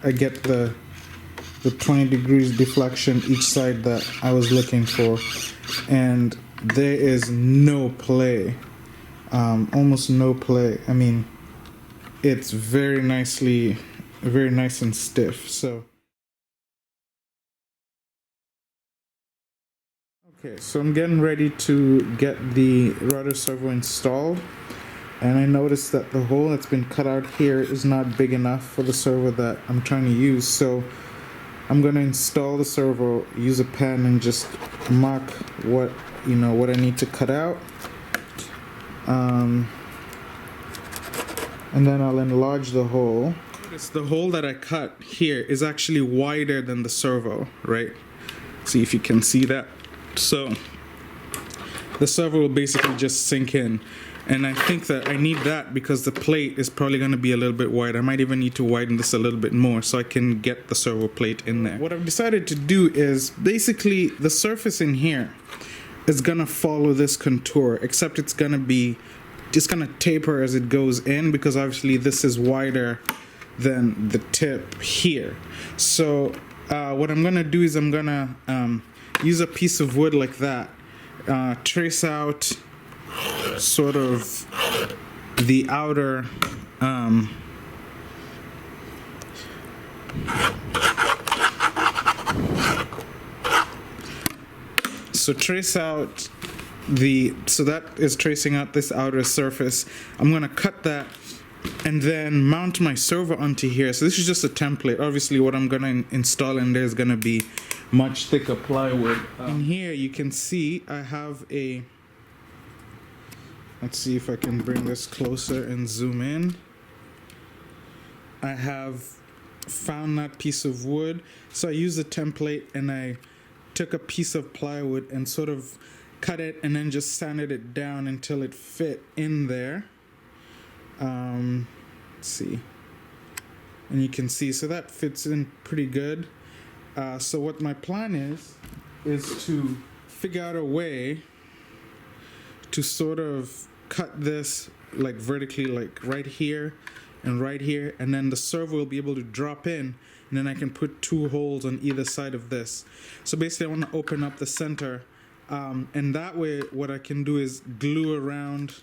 I get the 20 degrees deflection each side that I was looking for, and there is no play, almost no play. I mean, it's very nice and stiff. So okay, so I'm getting ready to get the rudder servo installed, and I noticed that the hole that's been cut out here is not big enough for the servo that I'm trying to use. So I'm going to install the servo, use a pen, and just mark what I need to cut out, and then I'll enlarge the hole. Notice the hole that I cut here is actually wider than the servo, right? See if you can see that. So the servo will basically just sink in. And I think that I need that because the plate is probably going to be a little bit wide. I might even need to widen this a little bit more so I can get the servo plate in there. What I've decided to do is basically the surface in here is going to follow this contour, except it's going to taper as it goes in, because obviously this is wider than the tip here. So what I'm going to do is I'm going to use a piece of wood like that, trace out sort of the outer so trace out so that is tracing out this outer surface. I'm gonna cut that and then mount my servo onto here. So this is just a template. Obviously what I'm gonna install in there is gonna be much thicker plywood. In here you can see I have a, let's see if I can bring this closer and zoom in. I have found that piece of wood. So I used a template and I took a piece of plywood and sort of cut it and then just sanded it down until it fit in there. Let's see. And you can see, so that fits in pretty good. So what my plan is to figure out a way to sort of cut this like vertically, like right here, and then the servo will be able to drop in, and then I can put two holes on either side of this. So basically I want to open up the center, and that way what I can do is glue around,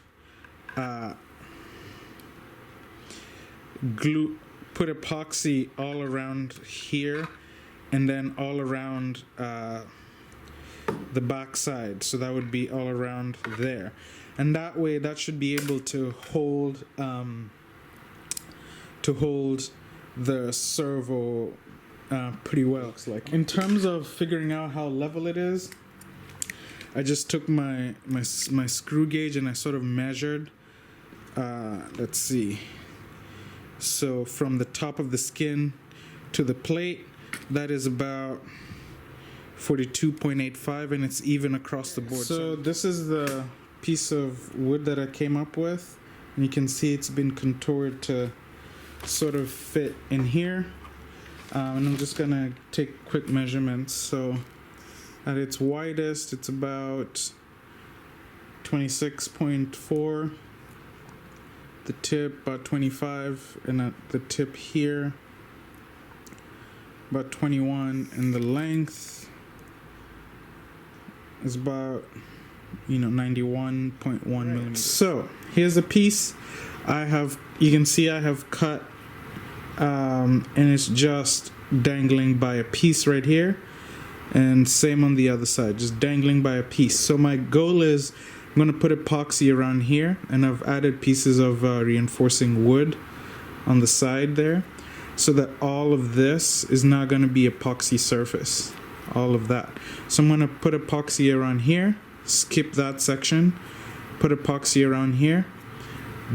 put epoxy all around here, and then all around the back side. So that would be all around there, and that way that should be able to hold the servo pretty well, looks like. In terms of figuring out how level it is, I just took my screw gauge and I sort of measured, let's see, so from the top of the skin to the plate, that is about 42.85, and it's even across the board. So this is the piece of wood that I came up with, and you can see it's been contoured to sort of fit in here, and I'm just gonna take quick measurements. So at its widest it's about 26.4, the tip about 25, and at the tip here about 21, and the length is about 91.1 millimeters. So here's a piece you can see I have cut, and it's just dangling by a piece right here, and same on the other side, just dangling by a piece. So my goal is I'm going to put epoxy around here, and I've added pieces of reinforcing wood on the side there, so that all of this is now going to be epoxy surface, all of that. So I'm going to put epoxy around here, skip that section, put epoxy around here,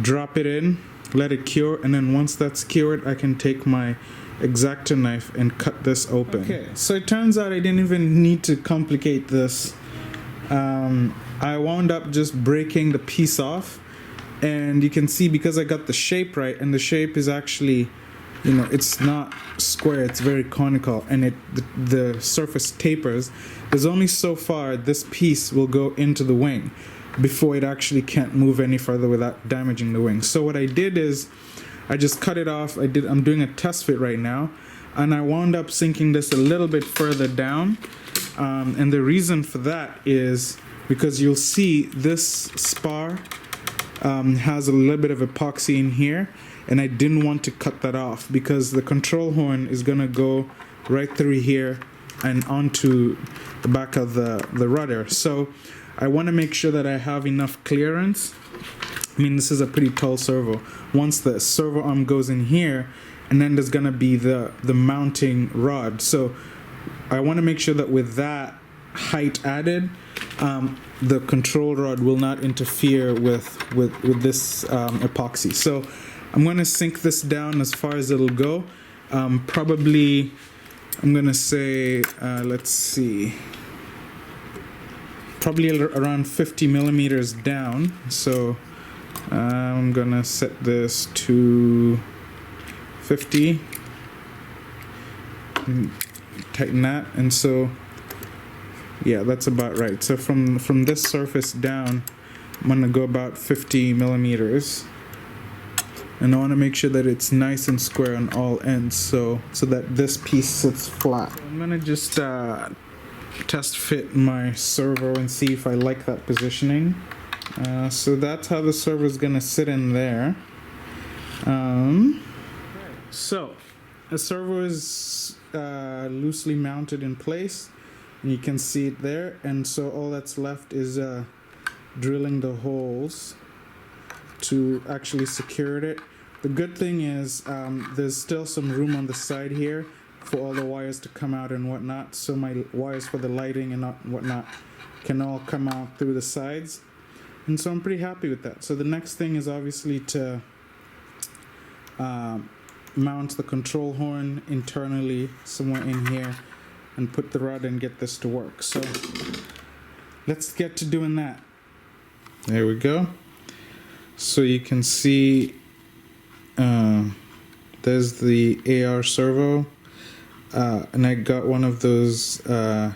drop it in, let it cure, and then once that's cured I can take my X-Acto knife and cut this open. Okay, so it turns out I didn't even need to complicate this. I wound up just breaking the piece off, and you can see because I got the shape right, and the shape is actually, it's not square, it's very conical, and the surface tapers. There's only so far this piece will go into the wing before it actually can't move any further without damaging the wing. So what I did is I just cut it off. I'm doing a test fit right now. and I wound up sinking this a little bit further down, and the reason for that is because you'll see this spar has a little bit of epoxy in here, and I didn't want to cut that off because the control horn is gonna go right through here and onto the back of the rudder. So I want to make sure that I have enough clearance. I mean, this is a pretty tall servo. Once the servo arm goes in here, and then there's gonna be the mounting rod. So I want to make sure that with that height added, the control rod will not interfere with this epoxy. So I'm going to sink this down as far as it'll go. Probably, I'm going to say, let's see, probably around 50 millimeters down. So I'm going to set this to 50. Tighten that, and so yeah, that's about right. So from this surface down, I'm gonna go about 50 millimeters, and I want to make sure that it's nice and square on all ends, so that this piece sits flat. I'm gonna just test fit my servo and see if I like that positioning. So that's how the servo is gonna sit in there. So the servo is loosely mounted in place, and you can see it there, and so all that's left is drilling the holes to actually secure it. The good thing is there's still some room on the side here for all the wires to come out and whatnot, so my wires for the lighting and whatnot can all come out through the sides, and so I'm pretty happy with that. So the next thing is obviously to mount the control horn internally somewhere in here and put the rod and get this to work. So let's get to doing that. There we go. So you can see there's the AR servo, and I got one of those, the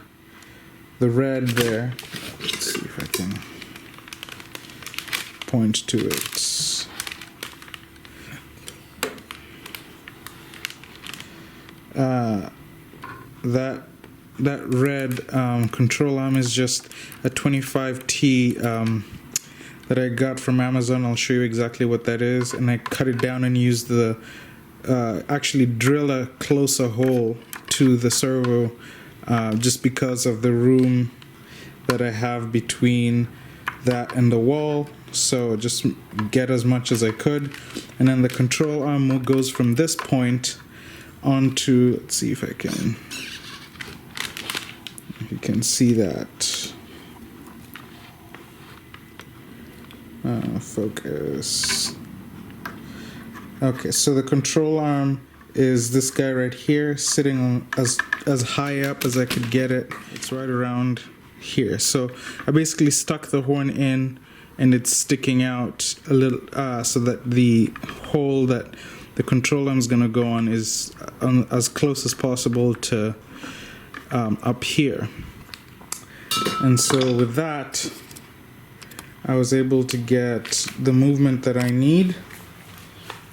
red there. Let's see if I can point to it. That red control arm is just a 25T that I got from Amazon. I'll show you exactly what that is, and I cut it down and used the actually drill a closer hole to the servo just because of the room that I have between that and the wall. So just get as much as I could, and then the control arm goes from this point onto, let's see if you can see that. Focus. Okay, so the control arm is this guy right here, sitting on as high up as I could get it. It's right around here. So I basically stuck the horn in, and it's sticking out a little, so that the hole that the control arm is going to go on is as close as possible to up here. And so with that, I was able to get the movement that I need,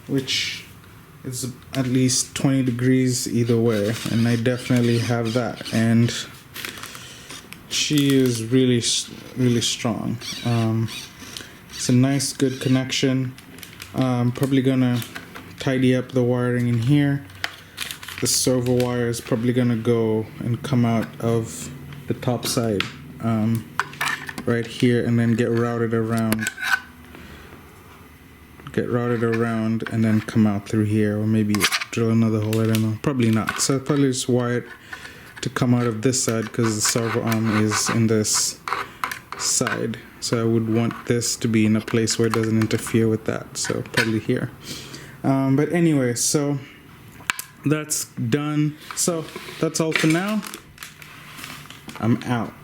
which is at least 20 degrees either way, and I definitely have that. And she is really strong. It's a nice, good connection. I'm probably gonna tidy up the wiring in here. The servo wire is probably gonna go and come out of the top side right here, and then get routed around and then come out through here, or maybe drill another hole. I don't know, probably not. So I'll probably just wire it to come out of this side because the servo arm is in this side, so I would want this to be in a place where it doesn't interfere with that, so probably here. But anyway, so that's done. So that's all for now. I'm out.